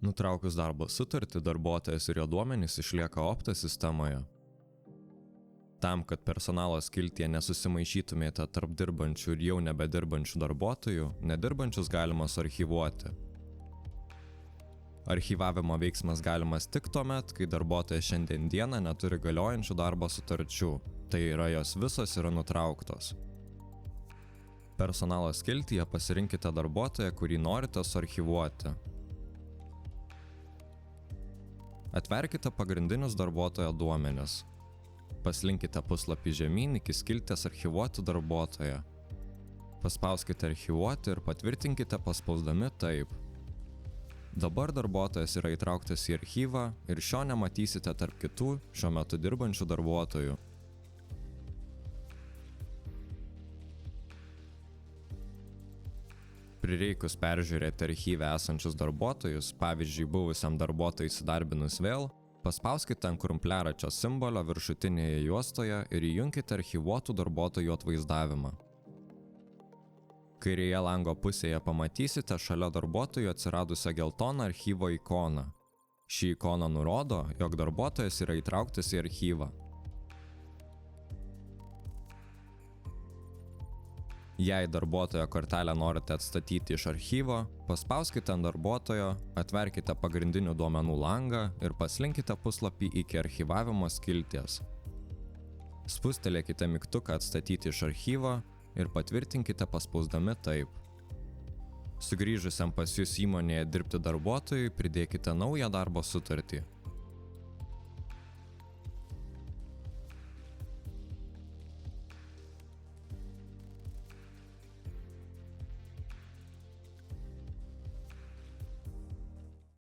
Nutraukus darbo sutartį, darbuotojas ir jo duomenys išlieka Opta sistemoje. Tam, kad personalo skiltyje nesusimaišytumėte tarp dirbančių ir jau nebedirbančių darbuotojų, nedirbančius galima suarchyvuoti. Archyvavimo veiksmas galimas tik tuomet, kai darbuotojas šiandien dieną neturi galiojančių darbo sutarčių, tai yra jos visos yra nutrauktos. Personalo skiltyje pasirinkite darbuotoją, kurį norite suarchyvuoti. Atverkite pagrindinius darbuotojo duomenis. Paslinkite puslapį žemyn iki skilties archyvuoti darbuotoją. Paspauskite archyvuoti ir patvirtinkite paspausdami taip. Dabar darbuotojas yra įtrauktas į archyvą ir šio nematysite tarp kitų šiuo metu dirbančių darbuotojų. Prireikus peržiūrėti archyve esančius darbuotojus, pavyzdžiui, buvusiam darbuotojui įsidarbinus vėl, paspauskite ant krumpliaračio simbolio viršutinėje juostoje ir įjunkite archyvuotų darbuotojų atvaizdavimą. Kairėje lango pusėje pamatysite šalia darbuotojų atsiradusią geltoną archyvo ikoną. Ši ikona nurodo, jog darbuotojas yra įtrauktas į archyvą. Jei darbuotojo kortelę norite atstatyti iš archyvo, paspauskite ant darbuotojo, atverkite pagrindinių duomenų langą ir paslinkite puslapį iki archyvavimo skilties. Spustelėkite mygtuką atstatyti iš archyvo ir patvirtinkite paspausdami taip. Sugrįžusiam pas jus įmonėje dirbti darbuotojui pridėkite naują darbo sutartį.